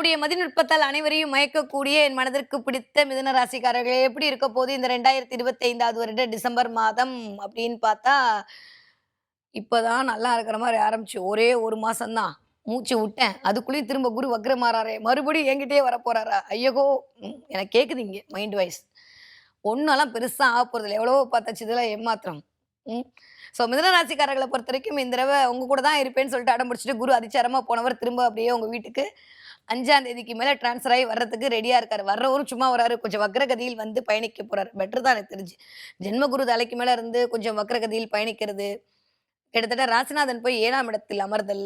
என்னுடைய மதிநுட்பத்தால் அனைவரையும் மயக்கக்கூடிய என் மனதிற்கு பிடித்த மிதுன ராசிக்காரர்களே எப்படி இருக்க போது இந்த 2025வது வருட டிசம்பர் மாதம் அப்படின்னு பார்த்தா இப்பதான் நல்லா இருக்கிற மாதிரி ஆரம்பிச்சு ஒரே ஒரு மாசம் தான் மூச்சு விட்டேன். அதுக்குள்ளேயும் திரும்ப குரு வக்ரமாறாரே மறுபடியும் என்கிட்டயே வர போறாரா ஐயகோ. எனக்கு கேக்குது இங்க மைண்ட் வைஸ் ஒன்னெல்லாம் பெருசா ஆக போறது இல்லை. எவ்வளவோ பார்த்தாச்சு இதெல்லாம் ஏமாத்திரம். ஸோ மிதுன ராசிக்காரர்களை பொறுத்த வரைக்கும் இந்த தடவை உங்க கூட தான் இருப்பேன்னு சொல்லிட்டு அடம் பிடிச்சிட்டு குரு அதிச்சாரமா போனவர் திரும்ப அப்படியே உங்க வீட்டுக்கு 5ஆம் தேதிக்கு மேல டிரான்ஸ்ஃபர் ஆகி வர்றதுக்கு ரெடியா இருக்காரு. வர்றவரும் சும்மா வராரு, கொஞ்சம் வக்ரகதியில் வந்து பயணிக்க போறாரு. பெட்டர் தான் எனக்கு தெரிஞ்சு. ஜென்மகுரு தலைக்கு மேல இருந்து கொஞ்சம் வக்ரகதியில் பயணிக்கிறது. கிட்டத்தட்ட ராசிநாதன் போய் 7ஆம் இடத்தில் அமர்தல்,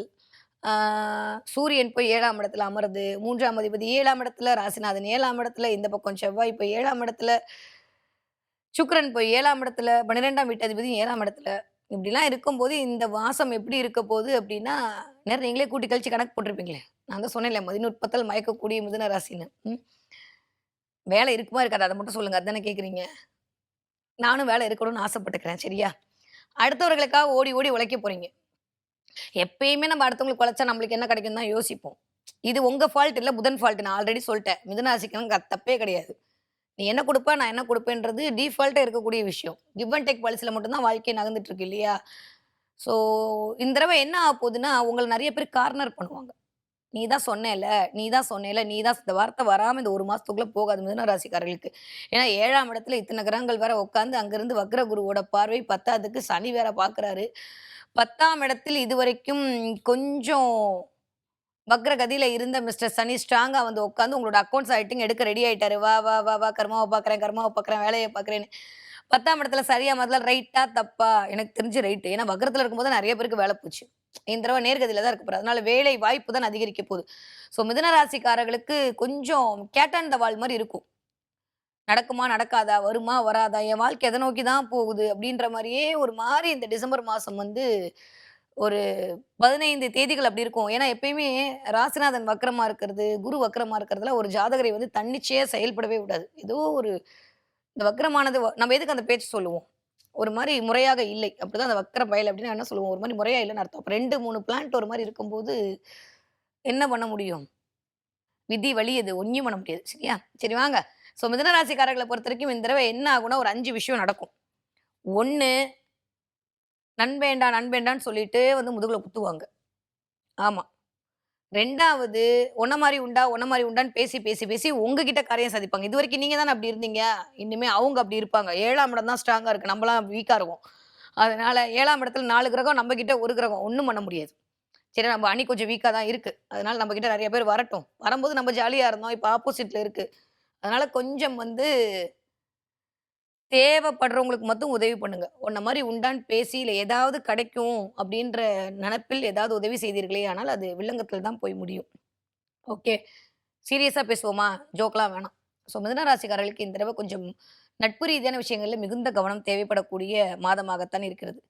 சூரியன் போய் 7ஆம் இடத்துல அமருது, 3ஆம் அதிபதி 7ஆம் இடத்துல, ராசிநாதன் 7ஆம் இடத்துல, இந்த பக்கம் செவ்வாய் போய் 7ஆம் இடத்துல, சுக்கிரன் போய் 7ஆம் இடத்துல, 12ஆம் வீட்டு அதிபதி 7ஆம் இடத்துல. இப்படிலாம் இருக்கும்போது இந்த மாசம் எப்படி இருக்க போகுது அப்படின்னா, நேரம் நீங்களே கூட்டி கழிச்சு கணக்கு போட்டிருப்பீங்களே. நான் தான் சொன்னேன்ல மதிநுட்பத்தால் மயக்கக்கூடிய மிதுன ராசின்னு. வேலை இருக்குமா இருக்காதா? அத மட்டும் சொல்லுங்க. அதானே கேட்குறீங்க. நானும் வேலை இருக்கணும்னு ஆசைப்பட்டுக்கிறேன். சரியா? அடுத்தவர்களுக்காக ஓடி ஓடி உழைக்க போறீங்க. எப்பயுமே நம்ம அடுத்தவங்களுக்கு உழைச்சா நம்மளுக்கு என்ன கிடைக்கும்னு தான் யோசிப்போம். இது உங்க ஃபால்ட் இல்ல, புதன் ஃபால்ட். நான் ஆல்ரெடி சொல்ட்டேன். மிதுன ராசிக்கு தப்பே கிடையாது. நீ என்ன குடுப்ப, நான் என்ன குடுப்பேன்றது டிஃபால்ட்டா இருக்கக்கூடிய விஷயம். கிவ் அண்ட் டேக் பாலிசில மட்டும் தான் வாழ்க்கை நகர்ந்துட்டு இருக்கு இல்லையா? ஸோ இந்த தடவ என்ன ஆக போகுதுன்னா, உங்கள நெறைய பேர் கார்னர் பண்ணுவாங்க. நீ தான் சொன்னேல்ல, நீ தான் சொன்னேல்ல, நீ தான் இந்த வார்த்தை வராம இந்த 1 மாசத்துக்குள்ள போகாது மிதுன ராசிக்காரர்களுக்கு. ஏன்னா 7ஆம் இடத்துல இத்தன கிரகங்கள் வேற உட்கார்ந்து அங்கிருந்து வக்ர குருவோட பார்வை 10ஆவதுக்கு சனி வேற பார்க்குறாரு. 10ஆம் இடத்தில் இதுவரைக்கும் கொஞ்சம் வக்ரகதியில இருந்த மிஸ்டர் சனி ஸ்ட்ராங்கா வந்து உட்கார்ந்து உங்களோட அக்கவுண்ட்ஸ் ஆடிட்டிங் எடுக்க ரெடி ஆயிட்டாரு. வா, வா, வா, வா கர்மாவ பார்க்குறேன், கர்மாவ பார்க்குறேன், வேலைய பார்க்குறேன்னு. 10ஆம் இடத்துல சரியா முதல்ல ரைட்டா? தப்பா? எனக்கு தெரிஞ்சு ரைட்டு. ஏன்னா வக்ரத்துல இருக்கும்போது நெறைய பேருக்கு வேல போச்சு. இந்த தடவ நேர்கதியில தான் இருக்க போறாரு. அதனால வேலை வாய்ப்பு தான் அதிகரிக்க போகுது. ஸோ மிதுன ராசிக்காரர்களுக்கு கொஞ்சம் கேட் அண்ட் த வால் மாரி இருக்கும். நடக்குமா? நடக்காதா? வருமா? வராதா? என் வாழ்க்கை எத நோக்கி தான் போகுது? அப்படின்ற மாரியே ஒரு மாரி இந்த டிசம்பர் மாசம் வந்து ஒரு 15 தேதிகள் அப்படி இருக்கும். ஏன்னா எப்பயுமே ராசிநாதன் வக்ரமா இருக்கிறது, குரு வக்ரமா இருக்கிறதுல ஒரு ஜாதகரை வந்து தன்னிச்சையா செயல்படவே விடாது. ஏதோ ஒரு இந்த வக்ரமானது நம்ம எதுக்கு அந்த பேச்சு சொல்லுவோம்? ஒரு மாரி முறையாக இல்லை. அப்படிதான் அந்த வக்ர பயல் அப்படின்னு என்ன சொல்லுவோம்? ஒரு மாரி முறையா இல்லன்னு அர்த்தம். அப்ப 2, 3 பிளானட் ஒரு மாரி இருக்கும்போது என்ன பண்ண முடியும்? விதி வழி அது. ஒண்ணும் பண்ண முடியாது. சரியா? சரி வாங்க. ஸோ மிதுன ராசிக்காரர்கள பொறுத்தவரைக்கும் இந்த தடவ என்ன ஆகும்னா, ஒரு 5 விஷயம் நடக்கும். 1 நண்பேண்டா, நண்பேண்டான்னு சொல்லிட்டு வந்து முதுகுல குத்துவாங்க. ஆமா. 2வது உன்ன மாரி உண்டா, உன்ன மாரி உண்டான்னு பேசி, பேசி, பேசி உங்ககிட்ட காரியம் சாதிப்பாங்க. இதுவரைக்கும் நீங்க தானே அப்படி இருந்தீங்க. இனிமே அவங்க அப்படி இருப்பாங்க. 7ஆம் இடம் தான் ஸ்ட்ராங்கா இருக்கு. நம்மலாம் வீக்கா இருக்கோம். அதனால 7ஆம் இடத்துல 4 கிரகம், நம்ம கிட்ட 1 கிரகம். ஒண்ணும் பண்ண முடியாது. சரி நம்ம அணி கொஞ்சம் வீக்கா தான் இருக்கு. அதனால நம்ம கிட்ட நெறைய பேர் வரட்டும். வரும்போது நம்ம ஜாலியா இருந்தோம். இப்ப ஆப்போசிட்ல இருக்கு. அதனால கொஞ்சம் வந்து தேவைப்படுறவங்களுக்கு மட்டும் உதவி பண்ணுங்க. உன்ன மாரி உண்டான்னு பேசி, இல்ல ஏதாவது கிடைக்கும் அப்படின்ற நெனப்பில் ஏதாவது உதவி செய்தீர்களே ஆனால், அது வில்லங்கத்தில தான் போய் முடியும். ஓகே. சீரியஸா பேசுவோமா? ஜோக்லாம் வேணாம். ஸோ மிதுன ராசிக்காரர்களுக்கு இந்த தடவ கொஞ்சம் நட்பு ரீதியான விஷயங்கள்ல மிகுந்த கவனம் தேவைப்படக்கூடிய மாதமாகத்தான் இருக்கிறது.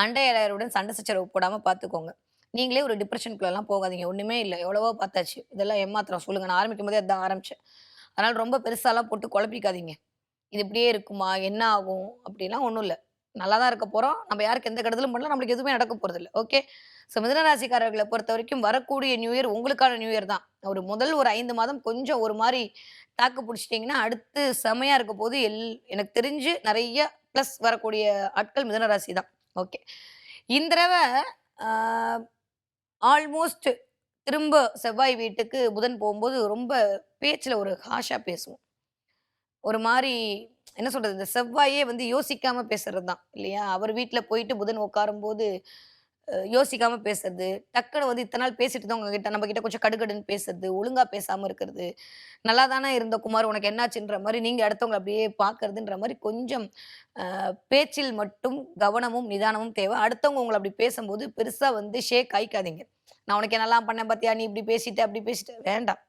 அண்டையர்களுடன் சண்டை சச்சரவு போடாம பார்த்துக்கோங்க. நீங்களே ஒரு டிப்ரஷனுக்குள்ளலாம் போகாதீங்க. ஒண்ணுமே இல்ல. எவ்வளவோ பார்த்தாச்சு. இதெல்லாம் ஏமாத்திரம். சொல்லுங்க. நான் ஆரம்பிக்கும்போதே அதான் ஆரம்பிச்சேன். அதனால ரொம்ப பெருசாலாம் போட்டு குழப்பிக்காதீங்க. இது இப்படியே இருக்குமா? என்ன ஆகும்? அப்படிலாம் ஒண்ணும் இல்ல. நல்லா தான் இருக்க போறோம். நம்ம யாருக்கு எந்த கெடுதலும் பண்ணல. நம்மளுக்கு எதுவுமே நடக்க போறதில்ல. ஓகே. ஸோ மிதுன ராசிக்காரர்கள பொறுத்தவரைக்கும் வரக்கூடிய நியூ இயர் உங்களுக்கான நியூ இயர் தான். முதல் ஒரு 5 மாதம் கொஞ்சம் ஒரு மாரி தாக்கு புடிச்சுட்டீங்கன்னா, அடுத்து செமையா இருக்க போது எனக்கு தெரிஞ்சு நெறைய பிளஸ் வரக்கூடிய ஆட்கள் மிதுன ராசி தான். ஓகே. இந்த தடவ ஆ ஆல்மோஸ்ட் திரும்ப செவ்வாய் வீட்டுக்கு புதன் போம்போது ரொம்ப பேச்சுல ஒரு ஹார்ஷா பேசுவோம். ஒரு மாரி என்ன சொல்றது? இந்த செவ்வாயே வந்து யோசிக்காம பேசுறது தான் இல்லையா? அவர் வீட்ல போயிட்டு புதன் உட்காரும்போது, யோசிக்காம பேசுறது. டக்குனு வந்து இத்தன நாள் பேசிட்டு இருந்தவங்க கிட்ட நம்ம கிட்ட கொஞ்சம் கடுகடுன்னு பேசுறது, ஒழுங்கா பேசாம இருக்கிறது. நல்லா தானே இருந்த குமார் உனக்கு என்னாச்சுன்ற மாரி நீங்க அடுத்தவங்கள அப்படியே பார்க்கறதுன்ற மாரி கொஞ்சம் பேச்சில் மட்டும் கவனமும், நிதானமும் தேவை. அடுத்தவங்க உங்கள அப்படி பேசும்போது பெருசா வந்து ஷேக் ஆயிக்காதீங்க. நான் உனக்கு என்னலாம் பண்ணேன் பார்த்தியா? நீ இப்படி பேசிட்ட, அப்படி பேசிட்ட. வேண்டாம்.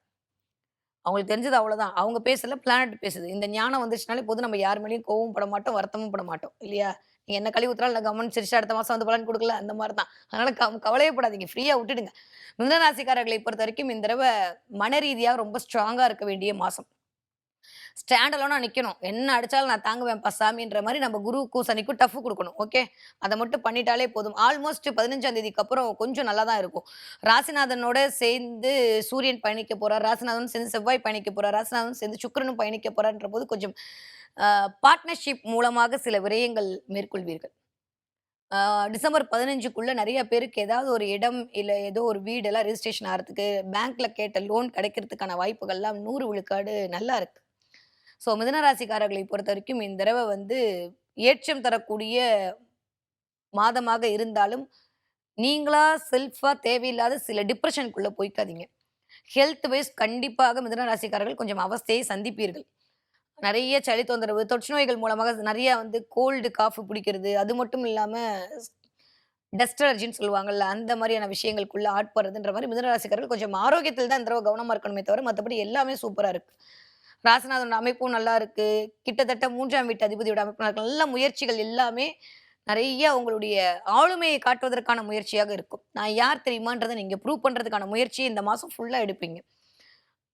அவங்களுக்கு தெரிஞ்சது அவ்வளோதான். அவங்க பேசல, பிளானட் பேசுது. இந்த ஞானம் வந்துச்சுனாலே போதும் நம்ம யார் மேலயும் கோவமும் பட மாட்டோம், வருத்தமும் பட மாட்டோம். இல்லையா? நீங்க என்ன கழுவி ஊத்துனாலும் நான் கம்முன்னு சிரிச்சுட்டு அடுத்த மாசம் வந்து பலன் குடுக்கல, அந்த மாரி தான். அதனால கவலையே படாதீங்க. ஃப்ரீயா விட்டுடுங்க. மிதுன ராசிக்காரர்களை பொறுத்தவரைக்கும் இந்த தடவ மன ரீதியா ரொம்ப ஸ்ட்ராங்கா இருக்க வேண்டிய மாசம். ஸ்டாண்ட் அலோனா நிக்கணும். என்ன அடிச்சாலும் நான் தாங்குவேன்ப்பா சாமின்ற மாரி நம்ம குருவுக்கும், சனிக்கும் டஃப் குடுக்கணும். ஓகே. அத மட்டும் பண்ணிட்டாலே போதும். ஆல்மோஸ்ட் 15ஆம் தேதிக்கு அப்புறம் கொஞ்சம் நல்லா தான் இருக்கும். ராசிநாதனோட சேர்ந்து சூரியன் பயணிக்க போறார். ராசிநாதனும் சேர்ந்து செவ்வாய் பயணிக்க போறார். ராசிநாதனும் சேர்ந்து சுக்கிரனும் பயணிக்க போறார்ன்றபோது கொஞ்சம் அ பார்ட்னர்ஷிப் மூலமாக சில விரயங்கள் மேற்கொள்வீர்கள். ஆ டிசம்பர் 15க்குள்ள நெறைய பேருக்கு ஏதாவது ஒரு இடம், இல்ல ஏதோ ஒரு வீடெல்லாம் ரெஜிஸ்ட்ரேஷன் ஆறதுக்கு, பேங்க்ல கேட்ட லோன் கிடைக்கிறதுக்கான வாய்ப்புகள்லாம் 100 விழுக்காடு நல்லா இருக்கு. ஸோ மிதுன ராசிக்காரர்களை பொறுத்தவரைக்கும் இந்த தடவ வந்து ஏற்றம் தரக்கூடிய மாதமாக இருந்தாலும், நீங்களா செல்ஃபா தேவையில்லாத சில டிப்ரஷனுக்குள்ள போய்க்காதீங்க. ஹெல்த் வைஸ் கண்டிப்பாக மிதுன ராசிக்காரர்கள் கொஞ்சம் அவஸ்தையை சந்திப்பீர்கள். நெறைய சளி தொந்தரவு, தொற்று நோய்கள் மூலமாக நெறைய வந்து கோல்டு, காஃப் பிடிக்கிறது. அது மட்டும் இல்லாம டஸ்ட் அலர்ஜின்னு சொல்லுவாங்கல்ல, அந்த மாரியான விஷயங்களுக்குள்ள ஆட்படுறதுன்ற மாரி மிதுன ராசிக்காரர்கள் கொஞ்சம் ஆரோக்கியத்தில தான் இந்த தடவ கவனமா இருக்கணுமே தவிர, மத்தபடி எல்லாமே சூப்பரா இருக்கு. ராசிநாதனோட அமைப்பும் நல்லா இருக்கு. கிட்டத்தட்ட 3ஆம் வீட்டு அதிபதியோட அமைப்பு நல்லா இருக்கு. நல்ல முயற்சிகள் எல்லாமே நெறைய உங்களுடைய ஆளுமையை காட்டுவதற்கான முயற்சியாக இருக்கும். நான் யார் தெரியுமான்றத நீங்க ப்ரூவ் பண்றதுக்கான முயற்சிய இந்த மாசம் ஃபுல்லா எடுப்பீங்க.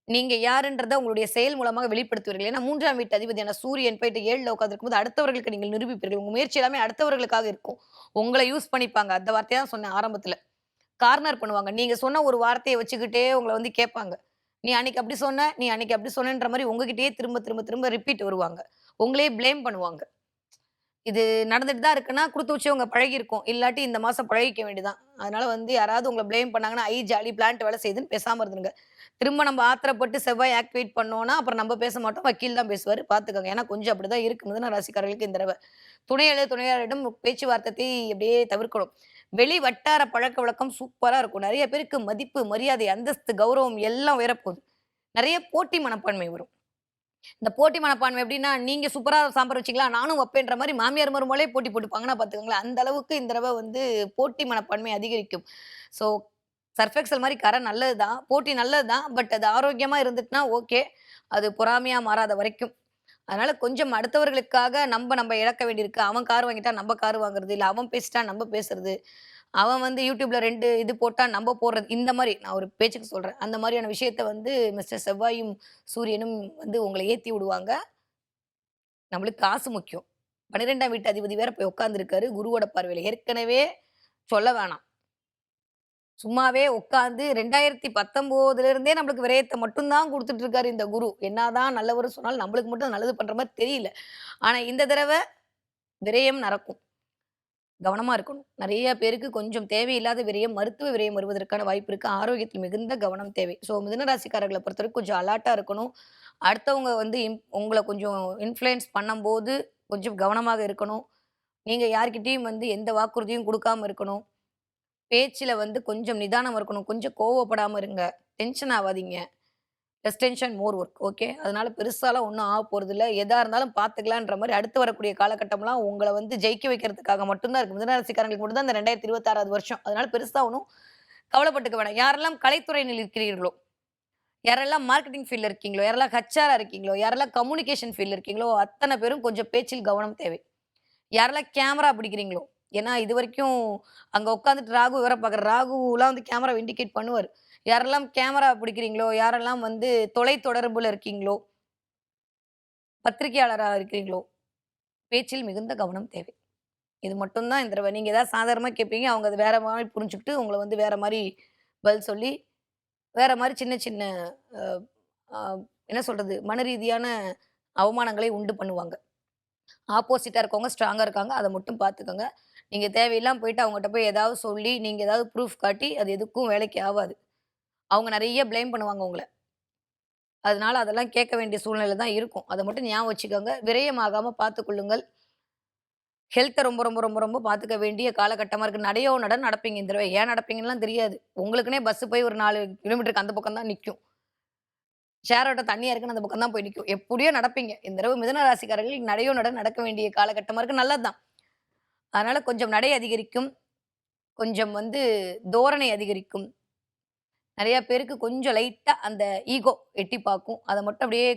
நீங்க யாருன்றத உங்களுடைய செயல் மூலமாக வெளிப்படுத்துவீர்கள். ஏன்னா 3ஆம் வீட்டு அதிபதியான சூரியன் போயிட்டு 7ல உட்கார்ந்திருக்கும்போது அடுத்தவர்களுக்கு நீங்கள் நிரூபிப்பீர்கள். உங்க முயற்சி எல்லாமே அடுத்தவர்களுக்காக இருக்கும். உங்கள யூஸ் பண்ணிப்பாங்க. அந்த வார்த்தைய தான் சொன்னேன் ஆரம்பத்துல. கார்னர் பண்ணுவாங்க. நீங்க சொன்ன ஒரு வார்த்தைய வச்சுக்கிட்டே உங்கள வந்து கேட்பாங்க. "நீ அன்னைக்கு அப்படி சொன்ன, நீ அன்னைக்கு அப்படி சொன்னேன்ற" மாரி உங்ககிட்டயே திரும்ப, திரும்ப, திரும்ப ரிப்பீட் வருவாங்க. உங்களையே ப்ளேம் பண்ணுவாங்க. இது நடந்துட்டு தான் இருக்குன்னா, குடுத்து வச்சவங்க பழகியிருக்கும். இல்லாட்டி இந்த மாசம் பழகிக்க வேண்டியதான். அதனால வந்து யாராவது உங்கள ப்ளேம் பண்ணாங்கன்னா, "ஐ ஜாலி பிளான்ட் வேலை செய்யுதுன்னு" பேசாம இருந்துருங்க. திரும்ப நம்ம ஆத்திரப்பட்டு செவ்வாய் ஆக்டிவேட் பண்ணோம்னா, அப்புறம் நம்ம பேச மாட்டோம். வக்கீல் தான் பேசுவாரு. பார்த்துக்கங்க. ஏன்னா கொஞ்சம் அப்படிதான் இருக்கு மிதுன ராசிக்காரர்களுக்கு இந்த தடவ. துணையாளரிடம் பேச்சுவார்த்தையை அப்படியே தவிர்க்கணும். வெளி வட்டார பழக்கவழக்கம் சூப்பரா இருக்கும். நெறைய பேருக்கு மதிப்பு, மரியாதை, அந்தஸ்து, கௌரவம் எல்லாம் உயரப்போகுது. நெறைய போட்டி மனப்பான்மை வரும். இந்த போட்டி மனப்பான்மை எப்படின்னா, நீங்க சூப்பரா சாம்பார் வச்சீங்களா? நானும் வப்பேன்ற மாரி மாமியார், மருமகளே போட்டி போட்டுப்பாங்கன்னா பார்த்துக்கங்களேன். அந்த அளவுக்கு இந்த தடவ வந்து போட்டி மனப்பான்மை அதிகரிக்கும். ஸோ சர்ஃப் எக்ஸல் மாரி கரை நல்லது தான். போட்டி நல்லது தான். பட் அது ஆரோக்கியமா இருந்துட்டுனா ஓகே. அது பொறாமையா மாறாத வரைக்கும். அதனால கொஞ்சம் அடுத்தவர்களுக்காக நம்ப இழக்க வேண்டியிருக்கு. அவன் கார் வாங்கிட்டா நம்ப கார் வாங்குறது. இல்ல அவன் பேசிட்டா நம்ப பேசுறது. அவன் வந்து YouTubeல 2 இது போட்டா நம்ப போடுறது. இந்த மாரி நான் ஒரு பேச்சுக்கு சொல்றேன். அந்த மாரியான விஷயத்த வந்து மிஸ்டர் செவ்வாயும், சூரியனும் வந்து உங்கள ஏத்தி விடுவாங்க. நம்மளுக்கு காசு முக்கியம். 12ஆம் வீட்டு அதிபதி வேற போய் உட்கார்ந்திருக்காரு குருவோட பார்வையில. ஏற்கனவே சொல்ல வேணாம். சும்மாவே உட்கார்ந்து 2019 இருந்தே நம்மளுக்கு விரயத்த மட்டும் தான் குடுத்துட்டு இருக்காரு இந்த குரு. என்னதான் நல்லவரு சொன்னாலும் நம்மளுக்கு மட்டும் நல்லது பண்ற மாரி தெரியல. ஆனா இந்த தடவ விரயம் நடக்கும். கவனமா இருக்கணும். நெறைய பேருக்கு கொஞ்சம் தேவையில்லாத விரயம், மருத்துவ விரயம் வருவதற்கான வாய்ப்பு இருக்கு. ஆரோக்கியத்தில் மிகுந்த கவனம் தேவை. ஸோ மிதுன ராசிக்காரர்கள பொறுத்தவரைக்கும் கொஞ்சம் அலர்ட்டா இருக்கணும். அடுத்தவங்க வந்து உங்கள கொஞ்சம் இன்ஃப்ளூயன்ஸ் பண்ணும்போது கொஞ்சம் கவனமாக இருக்கணும். நீங்க யார்கிட்டயும் வந்து எந்த வாக்குறுதியும் குடுக்காம இருக்கணும். பேச்சுல வந்து கொஞ்சம் நிதானம் இருக்கணும். கொஞ்சம் கோவப்படாம இருங்க. டென்ஷன் ஆவாதீங்க. Less tension more work. Okay. அதனால பெருசாலாம் ஒண்ணும் ஆகப்போறதில்ல. எதா இருந்தாலும் பார்த்துக்கலான்ற மாரி அடுத்து வரக்கூடிய காலகட்டம்லாம் உங்கள வந்து ஜெயிக்க வைக்கிறதுக்காக மட்டும் தான் இருக்கு. மிதுன ராசிக்காரங்களுக்கு மட்டும் தான் இந்த 2026வது வருஷம். அதனால பெருசா ஒண்ணும் கவலைப்பட்டுக்க வேணாம். யாரெல்லாம் கலைத்துறையினில் இருக்கிறீர்களோ, யாரெல்லாம் மார்க்கெட்டிங் ஃபீல்ட்ல இருக்கீங்களோ, யாரெல்லாம் ஹெச்ஆரா இருக்கீங்களோ, யாரெல்லாம் கம்யூனிகேஷன் ஃபீல்ட்ல இருக்கீங்களோ, அத்தன பேரும் கொஞ்சம் பேச்சில் கவனம் தேவை. யாரெல்லாம் கேமரா பிடிக்கிறீங்களோ, ஏன்னா இதுவரைக்கும் அங்க உட்காந்துட்டு ராகு வேற பார்க்குறாரு. ராகுலாம் வந்து கேமராவ இண்டிகேட் பண்ணுவாரு. யாரெல்லாம் கேமரா பிடிக்கிறீங்களோ, யாரெல்லாம் வந்து தொலைத்தொடர்புல இருக்கீங்களோ, பத்திரிக்கையாளரா இருக்கிறீங்களோ, பேச்சில் மிகுந்த கவனம் தேவை. இது மட்டும் தான் இந்த தடவ. நீங்க ஏதாவது சாதாரணமா கேட்பீங்க. அவங்க அத வேற மாரி புரிஞ்சுகிட்டு, உங்கள வந்து வேற மாரி பதில் சொல்லி, வேற மாரி சின்ன சின்ன அ அ என்ன சொல்றது? மன ரீதியான அவமானங்களை உண்டு பண்ணுவாங்க. ஆப்போசிட்டா இருக்கவங்க ஸ்ட்ராங்கா இருக்காங்க. அத மட்டும் பார்த்துக்கங்க. நீங்க தேவையில்லாம போயிட்டு அவங்கட்ட போய் ஏதாவது சொல்லி, நீங்க ஏதாவது ப்ரூஃப் காட்டி, அது எதுக்கும் வேலைக்கு ஆவாது. அவங்க நெறைய ப்ளேம் பண்ணுவாங்க உங்கள. அதனால அதெல்லாம் கேட்க வேண்டிய சூழ்நிலை தான் இருக்கும். அத மட்டும் ஞாபகம் வச்சுக்கோங்க. விரயமாகாம பார்த்துக் கொள்ளுங்கள். ஹெல்த்த ரொம்ப, ரொம்ப, ரொம்ப, ரொம்ப பார்த்துக்க வேண்டிய காலகட்டமா இருக்கு. நடையோ நடன் நடப்பீங்க இந்த தடவ. ஏன் நடப்பீங்கன்னுலாம் தெரியாது. உங்களுக்குன்னே பஸ் போய் ஒரு 4 கிலோமீட்டருக்கு அந்த பக்கம் தான் நிக்கும். ஷேர் ஆட்டோ தண்ணியா இருக்குன்னு அந்த பக்கம் தான் போய் நிக்கும். எப்படியோ நடப்பீங்க. இந்த தடவ மிதுன ராசிக்காரர்கள் நடையோ நடன் நடக்க வேண்டிய காலகட்டமா இருக்கு. நல்லது தான். அதனால கொஞ்சம் நடை அதிகரிக்கும். கொஞ்சம் வந்து தோரணை அதிகரிக்கும். நெறைய பேருக்கு கொஞ்சம் லைட்டா அந்த ஈகோ எட்டி பார்க்கும். அத மட்டும் அப்படியே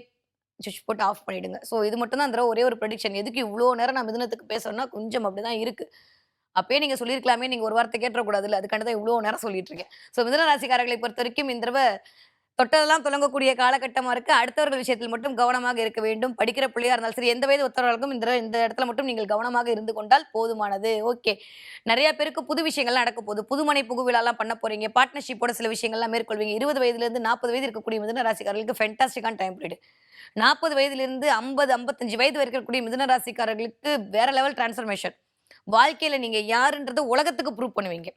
சுவிட்ச் போட்டு ஆஃப் பண்ணிடுங்க. ஸோ இது மட்டும் தான் அந்த தடவ ஒரே ஒரு ப்ரெடிக்ஷன். எதுக்கு இவ்ளோ நேரம் நான் மிதுனத்துக்கு பேசுறேன்னா, கொஞ்சம் அப்படிதான் இருக்கு. அப்பயே நீங்க சொல்லியிருக்கலாமே, நீங்க ஒரு வார்த்தை கேட்டுறக்கூடாதுல்ல. அதுக்காண்டி தான் இவ்ளோ நேரம் சொல்லிட்டு இருக்கேன். ஸோ மிதுன ராசிக்காரர்களை பொறுத்தவரைக்கும் இந்த தடவ தொட்டதெல்லாம் துலங்கக்கூடிய காலகட்டமா இருக்கு. அடுத்தவர்கள் விஷயத்தில் மட்டும் கவனமாக இருக்க வேண்டும். படிக்கிற பிள்ளையா இருந்தாலும் சரி, எந்த வயது ஒத்தவர்களுக்கும் இந்த இடத்துல மட்டும் நீங்கள் கவனமாக இருந்து கொண்டால் போதுமானது. ஓகே. நெறைய பேருக்கு புது விஷயங்கள்லாம் நடக்க போகுது. புதுமனை புகு விழாலாம் பண்ண போறீங்க. பார்ட்னர்ஷிப்போட சில விஷயங்கள்லாம் மேற்கொள்வீங்க. 20 வயதிலிருந்து 40 வயது இருக்கக்கூடிய மிதுன ராசிக்காரர்களுக்கு ஃபென்டாஸ்டிக்கான டைம் பீரியட். 40 வயதிலிருந்து 50, 55 வயது வரைக்கும் இருக்கக்கூடிய மிதுன ராசிக்காரர்களுக்கு வேற லெவல் டிரான்ஸ்ஃபர்மேஷன். வாழ்க்கையில நீங்க யாருன்றத உலகத்துக்கு ப்ரூவ் பண்ணுவீங்க.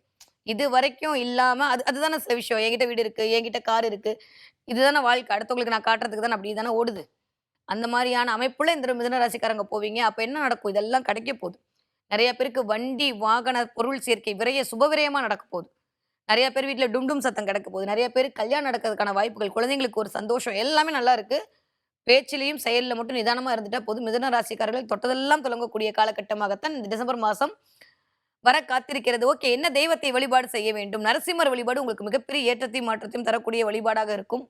இதுவரைக்கும் இல்லாம அதுதானே சில விஷயம். என்கிட்ட வீடு இருக்கு, என்கிட்ட கார் இருக்கு. இதுதானே வாழ்க்கை. அடுத்தவங்களுக்கு நான் காட்டுறதுக்கு தானே அப்படி தானே ஓடுது. அந்த மாரியான அமைப்புல இந்த மிதுன ராசிக்காரங்க போவீங்க. அப்ப என்ன நடக்கும்? இதெல்லாம் கிடைக்க போது. நெறைய பேருக்கு வண்டி, வாகன, பொருள் சேர்க்கை, சுப விரயமா நடக்க போது. நெறைய பேர் வீட்ல டும் சத்தம் கிடக்க போது. நெறைய பேருக்கு கல்யாணம் நடக்கிறதுக்கான வாய்ப்புகள், குழந்தைங்களுக்கு ஒரு சந்தோஷம் எல்லாமே நல்லா இருக்கு. பேச்சிலயும், செயல்ல மட்டும் நிதானமா இருந்துட்டா போதும். மிதுன ராசிக்காரர்கள் தொட்டதெல்லாம் துலங்கக்கூடிய காலகட்டமாகத்தான் இந்த டிசம்பர் மாசம் வர காத்திருக்கிறது. ஓகே. என்ன தெய்வத்தை வழிபாடு செய்ய வேண்டும்? நரசிம்மர் வழிபாடு உங்களுக்கு மிகப்பெரிய ஏற்றத்தையும், மாற்றத்தையும் தரக்கூடிய வழிபாடாக இருக்கும்.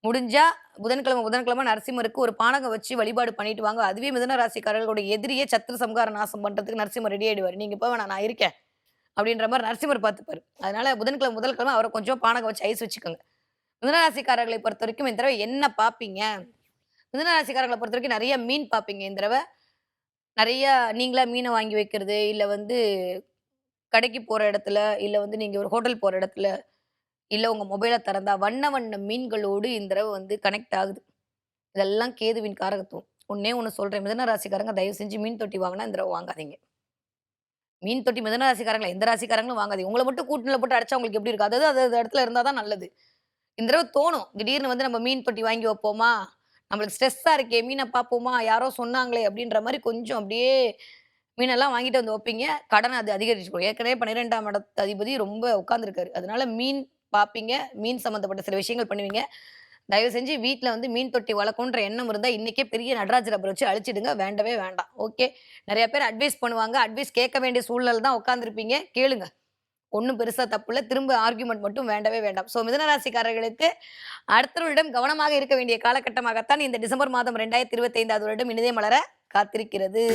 முடிஞ்சா புதன்கிழமை நரசிம்மருக்கு ஒரு பானகம் வச்சு வழிபாடு பண்ணிட்டு வாங்க. அதுவே மிதுன ராசிக்காரர்களுடைய எதிரியே சத்ரு சம்ஹார நாசம் பண்றதுக்கு நரசிம்மர் ரெடி ஆயிடுவாரு. நீங்க போ வேணாம் நான் இருக்கேன். அப்படின்ற மாரி நரசிம்மர் பார்த்துப்பாரு. அதனால முதல் கிழமை அவர கொஞ்சம் பானகம் வச்சு ஐஸ் வச்சுக்கோங்க. மிதுன ராசிக்காரர்களை பொறுத்தவரைக்கும் இந்த தடவை என்ன பார்ப்பீங்க? மிதுன ராசிக்காரர்களை பொறுத்தவரைக்கும் நெறைய மீன் பார்ப்பீங்க இந்த தடவ. நெறைய நீங்களா மீன வாங்கி வைக்கிறது, இல்ல வந்து கடைக்கு போற இடத்துல, இல்ல வந்து நீங்க ஒரு ஹோட்டல் போற இடத்துல, இல்ல உங்க மொபைல திறந்தா வண்ண வண்ண மீன்களோடு இந்த தடவ வந்து கனெக்ட் ஆகுது. இதெல்லாம் கேதுவின் காரகத்துவம். ஒண்ணே ஒண்ணு சொல்றேன். மிதுன ராசிக்காரங்க தயவு செஞ்சு மீன் தொட்டி வாங்குனா இந்த தடவ வாங்காதீங்க. மீன் தொட்டி மிதுன ராசிக்காரங்கள எந்த ராசிக்காரங்களும் வாங்காதீங்க. உங்கள மட்டும் கூட்டுல போட்டு அடைச்சா உங்களுக்கு எப்படி இருக்கும்? அதாவது அது இடத்துல இருந்தா தான் நல்லது. இந்த தடவ தோணும். திடீர்னு வந்து நம்ம மீன் தொட்டி வாங்கி வைப்போமா? நம்மளுக்கு ஸ்ட்ரெஸ்ஸா இருக்கே, மீன பார்ப்போமா? யாரோ சொன்னாங்களே அப்படின்ற மாரி கொஞ்சம் அப்படியே மீனெல்லாம் வாங்கிட்டு வந்து வைப்பீங்க. கடன் அது அதிகரிச்சு போகும். ஏற்கனவே 12ஆம் இடத்து அதிபதி ரொம்ப உட்கார்ந்துருக்காரு. அதனால மீன் பார்ப்பீங்க. மீன் சம்மந்தப்பட்ட சில விஷயங்கள் பண்ணுவீங்க. தயவு செஞ்சு வீட்ல வந்து மீன் தொட்டி வளர்க்கணுன்ற எண்ணம் இருந்தா, இன்னைக்கே பெரிய நடராஜர் ரப்பர் வச்சு அழிச்சிடுங்க. வேண்டவே வேண்டாம். ஓகே. நெறைய பேர் அட்வைஸ் பண்ணுவாங்க. அட்வைஸ் கேட்க வேண்டிய சூழ்நிலை தான் உட்கார்ந்துருப்பீங்க. கேளுங்க. ஒண்ணும் பெருசா தப்பு இல்ல. திரும்ப ஆர்கியூமென்ட் மட்டும் வேண்டவே வேண்டாம். மிதுன ராசிக்காரர்களுக்கு அடுத்தவர்களிடம் கவனமாக இருக்க வேண்டிய காலகட்டமாகத்தான் இந்த டிசம்பர் மாதம் 2025வது வருடம் இனிதே மலர காத்திருக்கிறது.